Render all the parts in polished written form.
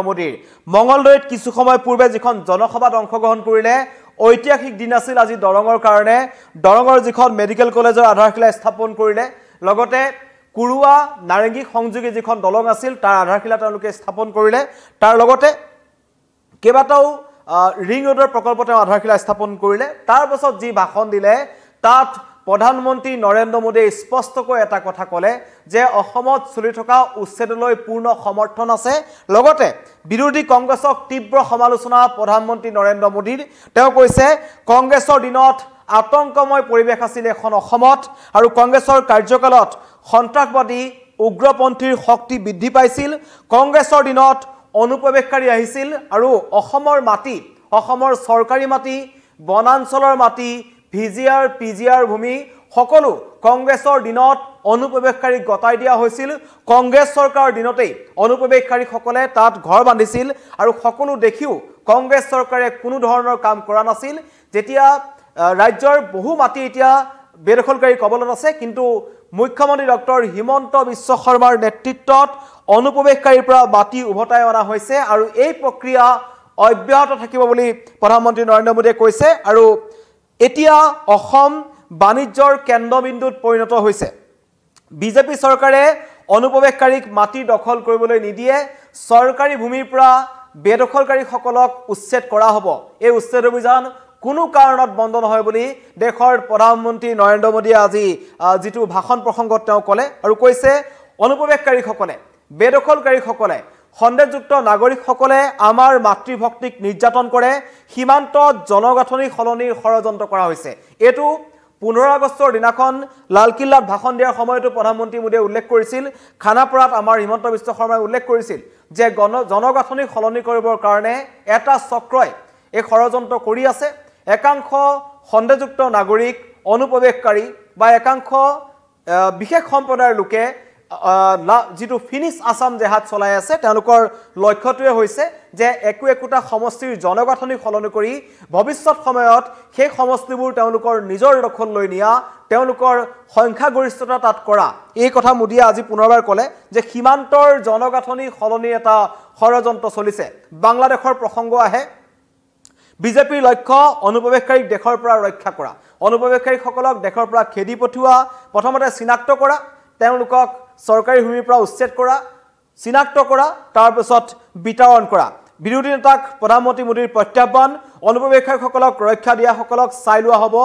মোদীৰ মঙ্গলদৈত কিছু সময় পূৰ্বে যিখন জনসভাত অংশগ্ৰহণ কৰিলে ঐতিহাসিক দিন আছিল আজি দৰঙৰ কাৰণে দৰঙৰ যিখন মেডিকেল কলেজৰ আধাৰশিলা স্থাপন কৰিলে লগতে কুৰুৱা নাৰেঙ্গী সংযোগী যিখন দলং আছিল তাৰ আধাৰশিলা তেওঁলোকে স্থাপন কৰিলে তাৰ লগতে কেবাটাও ৰিং ৰোডৰ প্ৰকল্প তেওঁ আধাৰশিলা স্থাপন কৰিলে তাৰ পাছত যি ভাষণ দিলে তাত প্ৰধানমন্ত্ৰী নৰেন্দ্ৰ মোদীয়ে স্পষ্টকৈ এটা কথা ক'লে যে অসমত চলি থকা উচ্ছেদলৈ পূৰ্ণ সমৰ্থন আছে লগতে বিৰোধী কংগ্ৰেছক তীব্ৰ সমালোচনা প্ৰধানমন্ত্ৰী নৰেন্দ্ৰ মোদীৰ তেওঁ কৈছে কংগ্ৰেছৰ দিনত আতংকময় পৰিৱেশ আছিল এখন অসমত আৰু কংগ্ৰেছৰ কাৰ্যকালত সন্ত্ৰাসবাদী উগ্ৰপন্থীৰ শক্তি বৃদ্ধি পাইছিল কংগ্ৰেছৰ দিনত অনুপ্ৰৱেশকাৰী আহিছিল আৰু অসমৰ মাটি অসমৰ চৰকাৰী মাটি বনাঞ্চলৰ মাটি ভিজিআৰ পিজিআৰ ভূমি সকলো কংগ্ৰেছৰ দিনত অনুপ্ৰৱেশকাৰী গতাই দিয়া হৈছিল কংগ্ৰেছ চৰকাৰৰ দিনতেই অনুপ্ৰৱেশকাৰীসকলে তাত ঘৰ বান্ধিছিল আৰু সকলো দেখিও কংগ্ৰেছ চৰকাৰে কোনো ধৰণৰ কাম কৰা নাছিল যেতিয়া ৰাজ্যৰ বহু মাটি এতিয়া বেদখলকাৰী কবলত আছে কিন্তু মুখ্যমন্ত্ৰী ডক্টৰ হিমন্ত বিশ্ব শৰ্মাৰ নেতৃত্বত অনুপ্ৰৱেশকাৰীৰ পৰা মাটি উভতাই অনা হৈছে আৰু এই প্ৰক্ৰিয়া অব্যাহত থাকিব বুলি প্ৰধানমন্ত্ৰী নৰেন্দ্ৰ মোদীয়ে কৈছে আৰু এতিয়া অসম বাণিজ্যৰ কেন্দ্ৰবিন্দুত পৰিণত হৈছে বিজেপি চৰকাৰে অনুপ্ৰৱেশকাৰীক মাটি দখল কৰিবলৈ নিদিয়ে চৰকাৰী ভূমিৰ পৰা বেদখলকাৰীসকলক উচ্ছেদ কৰা হ'ব এই উচ্ছেদ অভিযান কোনো কাৰণত বন্ধ নহয় বুলি দেশৰ প্ৰধানমন্ত্ৰী নৰেন্দ্ৰ মোদীয়ে আজি যিটো ভাষণ প্ৰসংগত তেওঁ ক'লে আৰু কৈছে অনুপ্ৰৱেশকাৰীসকলে বেদখলকাৰীসকলে সন্দেহযুক্ত নাগৰিকসকলে আমাৰ মাতৃভক্তিক নিৰ্যাতন কৰে সীমান্তত জনগাঁথনি সলনিৰ ষড়যন্ত্ৰ কৰা হৈছে এটো 15 আগষ্টৰ দিনাখন লালকিল্লাত ভাষণ দিয়াৰ সময়তো প্ৰধানমন্ত্ৰী মোদীয়ে উল্লেখ কৰিছিল খানাপাৰাত আমাৰ হিমন্ত বিশ্ব শৰ্মাই উল্লেখ কৰিছিল যে জনগাঁথনি সলনি কৰিবৰ কাৰণে এটা চক্ৰই এই ষড়যন্ত্ৰ কৰি আছে একাংশ সন্দেহযুক্ত নাগৰিক অনুপ্ৰৱেশকাৰী বা একাংশ বিশেষ সম্প্ৰদায়ৰ লোকে যিটো ফিনিশ আসাম জেহাদ চলাই আছে তেওঁলোকৰ লক্ষ্যটোৱে হৈছে যে একোটা সমষ্টিৰ জনগাঁথনি সলনি কৰি ভৱিষ্যত সময়ত সেই সমষ্টিবোৰ তেওঁলোকৰ নিজৰ দখল লৈ নিয়া তেওঁলোকৰ সংখ্যাগৰিষ্ঠতা তাত কৰা এই কথা মোদীয়ে আজি পুনৰবাৰ ক'লে যে সীমান্তৰ জনগাঁথনি সলনি এটা ষড়যন্ত্ৰ চলিছে বাংলাদেশৰ প্ৰসংগ আহে বিজেপিৰ লক্ষ্য অনুপ্ৰৱেশকাৰীক দেশৰ পৰা ৰক্ষা কৰা অনুপ্ৰৱেশকাৰীসকলক দেশৰ পৰা খেদি পঠিওৱা প্ৰথমতে চিনাক্ত কৰা তেওঁলোকক চৰকাৰী ভূমিৰ পৰা উচ্ছেদ কৰা চিনাক্ত কৰা তাৰ পিছত বিতৰণ কৰা বিৰোধী নেতাক প্ৰধানমন্ত্ৰী মোদীৰ প্ৰত্যাহ্বান অনুপ্ৰৱেশকাৰীসকলক ৰক্ষা দিয়া সকলক চাই লোৱা হ'ব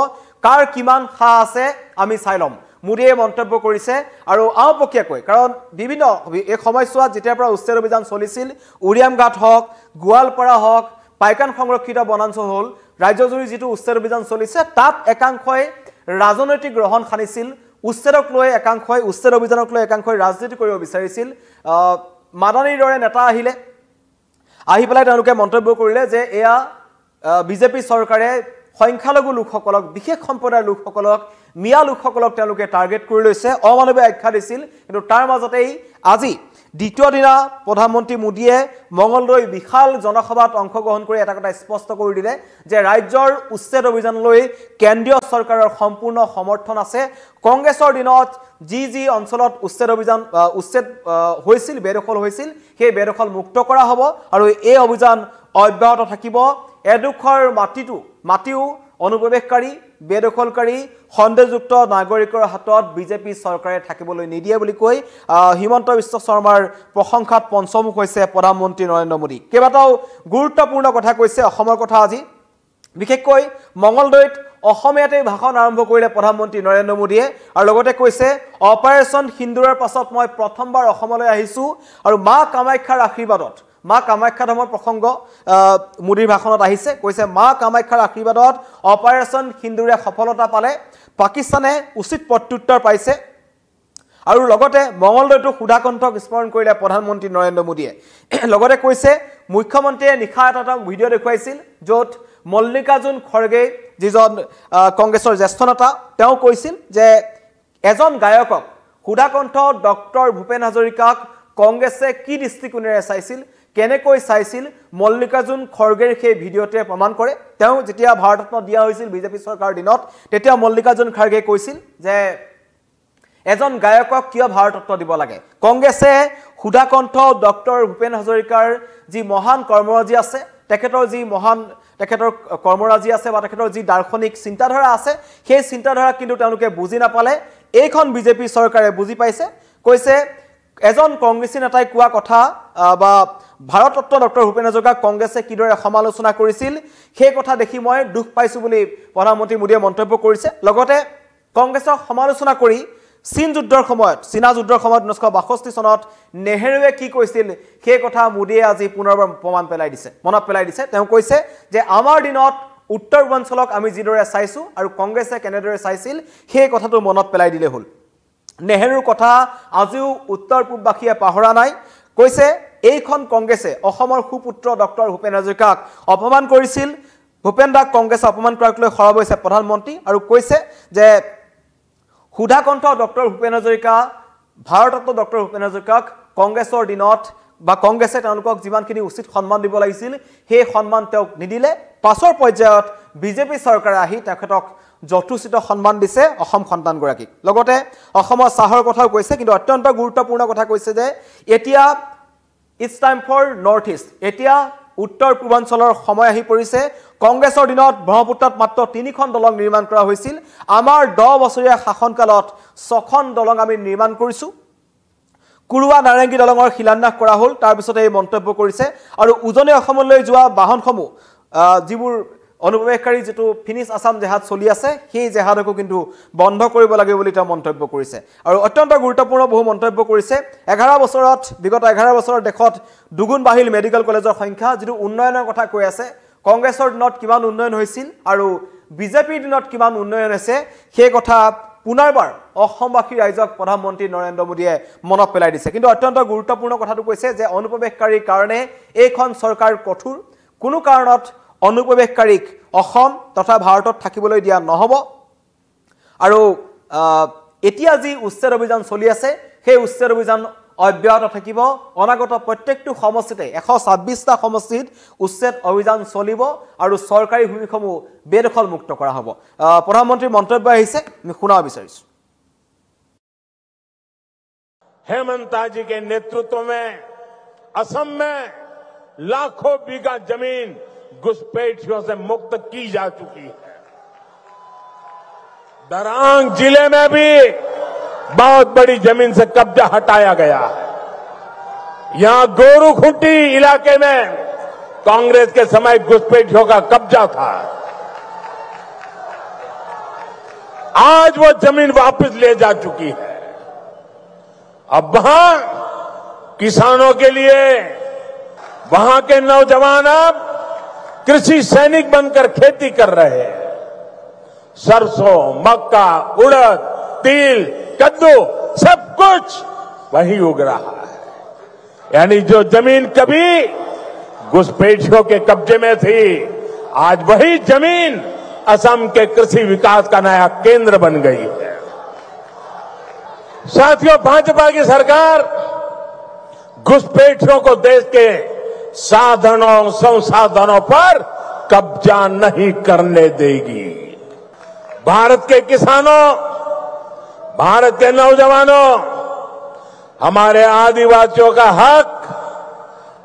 কাৰ কিমান খা আছে আমি চাই লম মোদীয়ে মন্তব্য কৰিছে আৰু আওপকীয়াকৈ কাৰণ বিভিন্ন এই সময়ছোৱাত যেতিয়াৰ পৰা উচ্ছেদ অভিযান চলিছিল উৰিয়ামঘাট হওক গোৱালপাৰা হওক পাইকান সংৰক্ষিত বনাঞ্চল হল ৰাজ্যজুৰি যেটো উচ্ছেদ অভিযান চলিছে তাত একাংশই ৰাজনৈতিক গ্ৰহণ খানিছিল উচ্ছেদক লৈ একাংশই উচ্ছেদ অভিযানক লৈ একাংশই ৰাজনীতি কৰিব বিচাৰিছিল মাদানীৰ দৰে নেতা আহিলে আহি পেলাই তেওঁলোকে মন্তব্য কৰিলে যে এয়া বিজেপি চৰকাৰে সংখ্যালঘু লোকসকলক বিশেষ সম্প্ৰদায়ৰ লোকসকলক মিয়া লোকসকলক তেওঁলোকে টাৰ্গেট কৰি লৈছে অমানৱীয় আখ্যা দিছিল কিন্তু তাৰ মাজতেই আজি দ্বিতীয় দিনা প্ৰধানমন্ত্ৰী মোদীয়ে মঙ্গলদৈ বিশাল জনসভাত অংশগ্ৰহণ কৰি এটা কথা স্পষ্ট কৰি দিলে যে ৰাজ্যৰ উচ্ছেদ অভিযানলৈ কেন্দ্ৰীয় চৰকাৰৰ সম্পূৰ্ণ সমৰ্থন আছে কংগ্ৰেছৰ দিনত যি অঞ্চলত উচ্ছেদ অভিযান উচ্ছেদ হৈছিল বেদখল হৈছিল সেই বেদখল মুক্ত কৰা হ'ব আৰু এই অভিযান অব্যাহত থাকিব এডোখৰ মাটিও অনুপ্ৰৱেশকাৰী বেদখলকাৰী সন্দেহযুক্ত নাগৰিকৰ হাতত বিজেপি চৰকাৰে থাকিবলৈ নিদিয়ে বুলি কৈ হিমন্ত বিশ্ব শৰ্মাৰ প্ৰশংসাত পঞ্চমুখ হৈছে প্ৰধানমন্ত্ৰী নৰেন্দ্ৰ মোদী কেইবাটাও গুৰুত্বপূৰ্ণ কথা কৈছে অসমৰ কথা আজি বিশেষকৈ মঙ্গলদৈত অসমীয়াতে ভাষণ আৰম্ভ কৰিলে প্ৰধানমন্ত্ৰী নৰেন্দ্ৰ মোদীয়ে আৰু লগতে কৈছে অপাৰেচন সিন্দুৰৰ পাছত মই প্ৰথমবাৰ অসমলৈ আহিছো আৰু মা কামাখ্যাৰ আশীৰ্বাদত মা কামাখ্যা ধামৰ প্ৰসংগ মোদীৰ ভাষণত আহিছে কৈছে মা কামাখ্যাৰ আশীৰ্বাদত অপাৰেচন সিন্দুৰে সফলতা পালে পাকিস্তানে উচিত প্ৰত্যুত্তৰ পাইছে আৰু লগতে মঙ্গলদৈটো সুধাকণ্ঠক স্মৰণ কৰিলে প্ৰধানমন্ত্ৰী নৰেন্দ্ৰ মোদীয়ে লগতে কৈছে মুখ্যমন্ত্ৰীয়ে নিশা এটা ভিডিঅ' দেখুৱাইছিল য'ত মল্লিকাৰ্জুন খৰগে যিজন কংগ্ৰেছৰ জ্যেষ্ঠ নেতা তেওঁ কৈছিল যে এজন গায়কক সুধাকণ্ঠ ডক্টৰ ভূপেন হাজৰিকাক কংগ্ৰেছে কি দৃষ্টিকোণেৰে চাইছিল কেনেকৈ চাইছিল মল্লিকাৰ্জুন খৰগেৰ সেই ভিডিঅ'তে প্ৰমাণ কৰে তেওঁ যেতিয়া ভাৰতৰত্ন দিয়া হৈছিল বিজেপি চৰকাৰৰ দিনত তেতিয়া মল্লিকাৰ্জুন খৰগে কৈছিল যে এজন গায়কক কিয় ভাৰতৰত্ন দিব লাগে কংগ্ৰেছে সুধাকণ্ঠ ডক্টৰ ভূপেন হাজৰিকাৰ যি মহান কৰ্মৰাজি আছে তেখেতৰ যি মহান তেখেতৰ কৰ্মৰাজি আছে বা তেখেতৰ যি দাৰ্শনিক চিন্তাধাৰা আছে সেই চিন্তাধাৰা কিন্তু তেওঁলোকে বুজি নাপালে এইখন বিজেপি চৰকাৰে বুজি পাইছে কৈছে এজন কংগ্ৰেছী নেতাই কোৱা কথা বা ভাৰতৰত্ন ডক্টৰ ভূপেন হাজৰিকাক কংগ্ৰেছে কিদৰে সমালোচনা কৰিছিল সেই কথা দেখি মই দুখ পাইছো বুলি প্ৰধানমন্ত্ৰী মোদীয়ে মন্তব্য কৰিছে লগতে কংগ্ৰেছক সমালোচনা কৰি চীনা যুদ্ধৰ সময়ত 1962 চনত নেহেৰুৱে কি কৈছিল সেই কথা মোদীয়ে আজি পুনৰবাৰ প্ৰমাণ পেলাই দিছে মনত পেলাই দিছে তেওঁ কৈছে যে আমাৰ দিনত উত্তৰ পূৰ্বাঞ্চলক আমি যিদৰে চাইছো আৰু কংগ্ৰেছে কেনেদৰে চাইছিল সেই কথাটো মনত পেলাই দিলে হ'ল নেহেৰুৰ কথা আজিও উত্তৰ পূববাসীয়ে পাহৰা নাই কৈছে এইখন কংগ্ৰেছে অসমৰ সুপুত্ৰ ডক্টৰ ভূপেন হাজৰিকাক অপমান কৰিছিল ভূপেন দাক কংগ্ৰেছে অপমান কৰাক লৈ খৰব হৈছে প্ৰধানমন্ত্ৰী আৰু কৈছে যে সুধাকণ্ঠ ডক্টৰ ভূপেন হাজৰিকা ভাৰতৰত্ন ডক্টৰ ভূপেন হাজৰিকাক কংগ্ৰেছৰ দিনত বা কংগ্ৰেছে তেওঁলোকক যিমানখিনি উচিত সন্মান দিব লাগিছিল সেই সন্মান তেওঁক নিদিলে পাছৰ পৰ্যায়ত বিজেপি চৰকাৰে আহি তেখেতক যথোচিত সন্মান দিছে অসম সন্তানগৰাকীক লগতে অসমৰ চাহৰ কথাও কৈছে কিন্তু অত্যন্ত গুৰুত্বপূৰ্ণ কথা কৈছে যে এতিয়া it's time for north east এতিয়া উত্তৰ পূৰ্বাঞ্চলৰ সময় আহি পৰিছে কংগ্ৰেছৰ দিনত ব্ৰহ্মপুত্ৰত মাত্ৰ 3খন দলং নিৰ্মাণ কৰা হৈছিল আমাৰ 10 বছৰীয়া শাসনকালত 6খন দলং আমি নিৰ্মাণ কৰিছো কুৰুৱা নাৰেংগী দলঙৰ শিলান্যাস কৰা হ'ল তাৰ পিছত এই মন্তব্য কৰিছে আৰু উজনি অসমলৈ যোৱা বাহনসমূহ যিবোৰ অনুপ্ৰৱেশকাৰী যেটো ফিনিশ আসাম জেহাদ চলি আছে সেই জেহাদকো কিন্তু বন্ধ কৰিব লাগে বুলি তেওঁ মন্তব্য কৰিছে আৰু অত্যন্ত গুৰুত্বপূৰ্ণ বহু মন্তব্য কৰিছে 11 বছৰত বিগত 11 বছৰত দেখত দুগুণ বাহিল মেডিকেল কলেজৰ সংখ্যা যেটো উন্নয়নৰ কথা কৈ আছে কংগ্ৰেছৰ দিনত কিমান উন্নয়ন হৈছিল আৰু বিজেপিৰ দিনত কিমান উন্নয়ন হৈছে সেই কথা পুনৰবাৰ অসমবাসী ৰাইজক প্ৰধানমন্ত্ৰী নৰেন্দ্ৰ মোদীয়ে মনত পেলাই দিছে কিন্তু অত্যন্ত গুৰুত্বপূৰ্ণ কথাটো কৈছে যে অনুপ্ৰৱেশকাৰীৰ কাৰণে এইখন চৰকাৰ কঠোৰ কোনো কাৰণত অনুপ্ৰৱেশকাৰীক অসম তথা ভাৰতত থাকিবলৈ দিয়া নহব আৰু এতিয়া যি উচ্ছেদ অভিযান চলি আছে সেই উচ্ছেদ অভিযান অব্যাহত থাকিব অনাগত প্ৰত্যেকটো সমষ্টিতে 126টা সমষ্টিত উচ্ছেদ অভিযান চলিব আৰু চৰকাৰী ভূমিসমূহ বেদখল মুক্ত কৰা হ'ব প্ৰধানমন্ত্ৰীৰ মন্তব্য আহিছে আমি শুনাব বিচাৰিছো हेमंता जी के नेतृत्व में असम में लाखों बीघा जमीन घुसपैठियों से मुक्त की जा चुकी है दरांग जिले में भी बहुत बड़ी जमीन से कब्जा हटाया गया है यहां गोरूखुंटी इलाके में कांग्रेस के समय घुसपैठियों का कब्जा था आज वो जमीन वापस ले जा चुकी है अब वहां किसानों के लिए वहां के नौजवान अब कृषि सैनिक बनकर खेती कर रहे हैं सरसों मक्का उड़द तिल कद्दू सब कुछ वही उग रहा है यानी जो जमीन कभी घुसपैठियों के कब्जे में थी आज वही जमीन असम के कृषि विकास का नया केंद्र बन गई है साथियों भाजपा की सरकार घुसपैठियों को देश के साधनों संसाधनों पर कब्जा नहीं करने देगी भारत के किसानों भारत के नौजवानों हमारे आदिवासियों का हक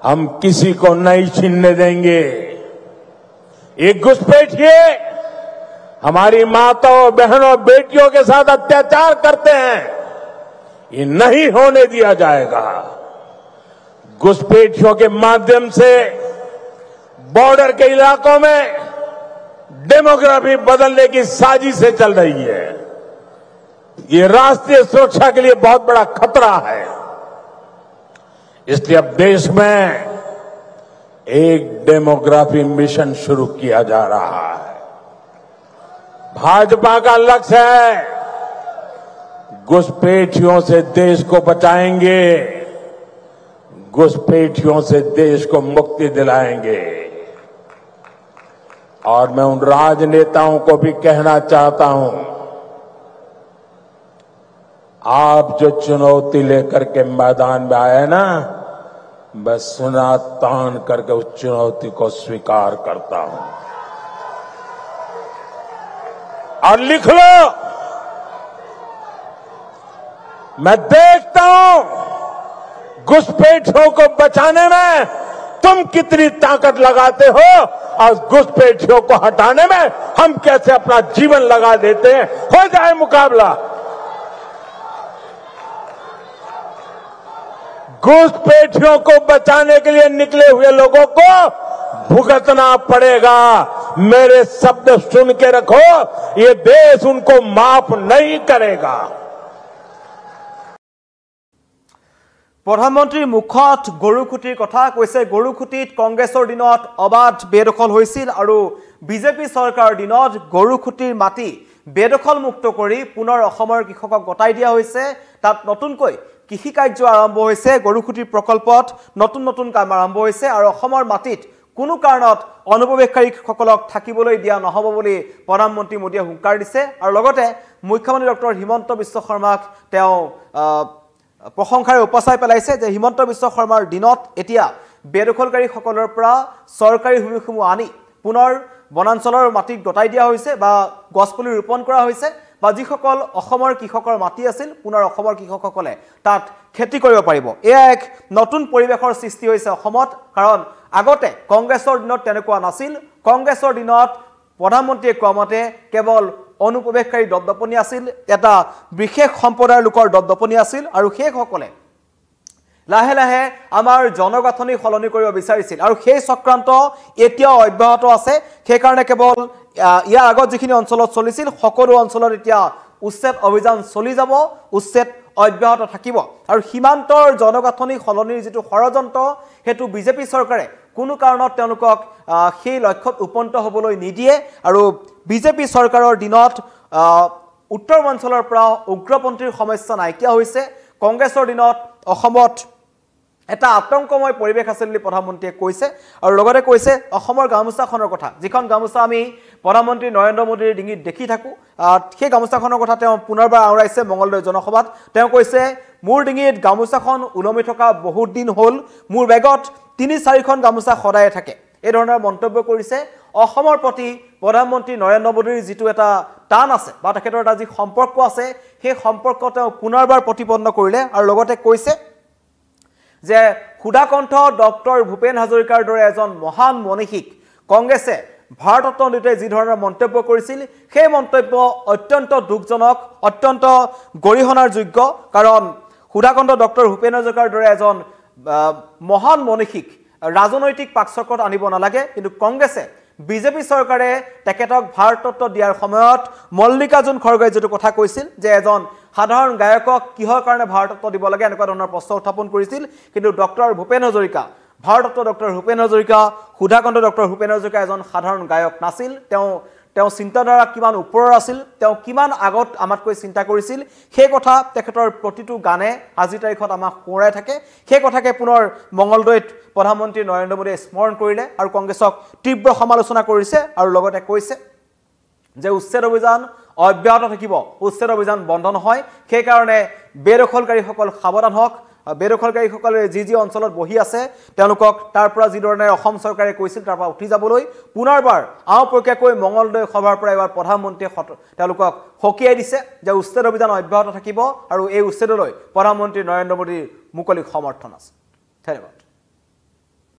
हम किसी को नहीं छीनने देंगे ये घुसपैठिए हमारी माताओं बहनों बेटियों के साथ अत्याचार करते हैं ये नहीं होने दिया जाएगा घुसपैठियों के माध्यम से बॉर्डर के इलाकों में डेमोग्राफी बदलने की साजिशें चल रही है ये राष्ट्रीय सुरक्षा के लिए बहुत बड़ा खतरा है इसलिए अब देश में एक डेमोग्राफी मिशन शुरू किया जा रहा है भाजपा का लक्ष्य है घुसपैठियों से देश को बचाएंगे घुसपैठियों से देश को मुक्ति दिलाएंगे और मैं उन राजनेताओं को भी कहना चाहता हूं आप जो चुनौती लेकर के मैदान में आए ना मैं सुना तान करके उस चुनौती को स्वीकार करता हूं और लिख लो मैं देखता हूं घुसपैठियों को बचाने में तुम कितनी ताकत लगाते हो और घुसपैठियों को हटाने में हम कैसे अपना जीवन लगा देते हैं। हो जाए मुकाबला। घुसपैठियों को बचाने के लिए निकले हुए लोगों को भुगतना पड़ेगा। मेरे शब्द सुन के रखो, ये देश उनको माफ नहीं करेगा। प्रधानमंत्री मुखत गरुखुटिर कथा कैसे गरुखुटित कांग्रेसर दिनत अबाध बेदखल হৈছিল আৰু বিজেপি सरकार दिनत गरुखुटिर माटी बेदखल मुक्त কৰি পুনৰ অসমৰ কৃষকক গটাই দিয়া হৈছে। তাত নতুনকৈ কৃষি কাৰ্য আৰম্ভ হৈছে। গৰুখুটিৰ প্ৰকল্পত নতুন নতুন কাম আৰম্ভ হৈছে আৰু অসমৰ মাটিত কোনো কাৰণত অনুপ্ৰৱেশকাৰীসকলক থাকিবলৈ দিয়া নহব বুলি প্ৰধানমন্ত্ৰী মোদীয়ে হুংকাৰ দিছে। আৰু লগতে মুখ্যমন্ত্ৰী ডক্টৰ হিমন্ত বিশ্ব শৰ্মাক তেওঁ প্ৰশংসাৰে উপচাই পেলাইছে যে হিমন্ত বিশ্ব শৰ্মাৰ দিনত এতিয়া বেদখলকাৰীসকলৰ পৰা চৰকাৰী ভূমিসমূহ আনি পুনৰ বনাঞ্চলৰ মাটিত গটাই দিয়া হৈছে বা গছপুলি ৰোপণ কৰা হৈছে বা যিসকল অসমৰ কৃষকৰ মাটি আছিল পুনৰ অসমৰ কৃষকসকলে তাত খেতি কৰিব পাৰিব। এয়া এক নতুন পৰিৱেশৰ সৃষ্টি হৈছে অসমত। কাৰণ আগতে কংগ্ৰেছৰ দিনত তেনেকুৱা নাছিল। কংগ্ৰেছৰ দিনত প্ৰধানমন্ত্ৰীয়ে কোৱা মতে কেৱল অনুপ্ৰৱেশকাৰী দপদপনি আছিল, এটা বিশেষ সম্প্ৰদায়ৰ লোকৰ দপদপনি আছিল আৰু সেইসকলে লাহে লাহে আমাৰ জনগাঁথনি সলনি কৰিব বিচাৰিছিল আৰু সেই চক্ৰান্ত এতিয়াও অব্যাহত আছে। সেইকাৰণে কেৱল ইয়াৰ আগত যিখিনি অঞ্চলত চলিছিল সকলো অঞ্চলত এতিয়া উচ্ছেদ অভিযান চলি যাব, উচ্ছেদ অব্যাহত থাকিব আৰু সীমান্তৰ জনগাঁথনি সলনিৰ যিটো ষড়যন্ত্ৰ সেইটো বিজেপি চৰকাৰে কোনো কাৰণত তেওঁলোকক সেই লক্ষ্যত উপনীত হ'বলৈ নিদিয়ে। আৰু বিজেপি চৰকাৰৰ দিনত উত্তৰ অঞ্চলৰ পৰা উগ্ৰপন্থীৰ সমস্যা নাইকিয়া হৈছে। কংগ্ৰেছৰ দিনত অসমত এটা আতংকময় পৰিৱেশ আছিল বুলি প্ৰধানমন্ত্ৰীয়ে কৈছে আৰু লগতে কৈছে অসমৰ গামোচাখনৰ কথা, যিখন গামোচা আমি প্ৰধানমন্ত্ৰী নৰেন্দ্ৰ মোদীৰ ডিঙিত দেখি থাকোঁ। সেই গামোচাখনৰ কথা তেওঁ পুনৰবাৰ আওৰাইছে মঙলদৈ জনসভাত। তেওঁ কৈছে মোৰ ডিঙিত গামোচাখন ওলমি থকা বহুত দিন হ'ল, মোৰ বেগত ৩-৪খন গামোচা সদায়ে থাকে। এই ধৰণৰ মন্তব্য কৰিছে। অসমৰ প্ৰতি প্ৰধানমন্ত্ৰী নৰেন্দ্ৰ মোদীৰ যিটো এটা টান আছে বা তেখেতৰ এটা যি সম্পৰ্ক আছে সেই সম্পৰ্ক তেওঁ পুনৰবাৰ প্ৰতিপন্ন কৰিলে আৰু লগতে কৈছে যে সুধাকণ্ঠ ডক্টৰ ভূপেন হাজৰিকাৰ দৰে এজন মহান মনীষীক কংগ্ৰেছে ভাৰতৰত্ন দিওঁতে যি ধৰণৰ মন্তব্য কৰিছিল সেই মন্তব্য অত্যন্ত দুখজনক, অত্যন্ত গৰিহণাৰ যোগ্য। কাৰণ সুধাকণ্ঠ ডক্টৰ ভূপেন হাজৰিকাৰ দৰে এজন মহান মনীষীক ৰাজনৈতিক পাকচক্ৰত আনিব নালাগে। কিন্তু কংগ্ৰেছে বিজেপি চৰকাৰে তেখেতক ভাৰতৰত্ন দিয়াৰ সময়ত মল্লিকাৰ্জুন খৰগেই যেটো কথা কৈছিল যে এজন সাধাৰণ গায়কক কিহৰ কাৰণে ভাৰতৰত্ন দিব লাগে এনেকুৱা ধৰণৰ প্ৰশ্ন উত্থাপন কৰিছিল। কিন্তু doctor Bhupen Hazarika, Bharat Ratna doctor Bhupen Hazarika, Sudhakantha doctor Bhupen Hazarika এজন সাধাৰণ গায়ক নাছিল। তেওঁ চিন্তাধাৰা কিমান ওপৰৰ আছিল, তেওঁ কিমান আগত আমাতকৈ চিন্তা কৰিছিল সেই কথা তেখেতৰ প্ৰতিটো গানে আজিৰ তাৰিখত আমাক সোঁৱৰাই থাকে। সেই কথাকে পুনৰ মঙলদৈত প্ৰধানমন্ত্ৰী নৰেন্দ্ৰ মোদীয়ে স্মৰণ কৰিলে আৰু কংগ্ৰেছক তীব্ৰ সমালোচনা কৰিছে আৰু লগতে কৈছে যে উচ্ছেদ অভিযান অব্যাহত থাকিব, উচ্ছেদ অভিযান বন্ধ নহয়। সেইকাৰণে বেদখলকাৰীসকল সাৱধান হওক। বেদখলকাৰীসকলে যি অঞ্চলত বহি আছে তেওঁলোকক তাৰ পৰা যি ধৰণে অসম চৰকাৰে কৈছিল তাৰ পৰা উঠি যাবলৈ পুনৰবাৰ আওপকীয়াকৈ মঙলদৈ সভাৰ পৰা এবাৰ প্ৰধানমন্ত্ৰীয়ে তেওঁলোকক সকীয়াই দিছে যে উচ্ছেদ অভিযান অব্যাহত থাকিব আৰু এই উচ্ছেদলৈ প্ৰধানমন্ত্ৰী নৰেন্দ্ৰ মোদীৰ মুকলি সমৰ্থন আছে। ধন্যবাদ।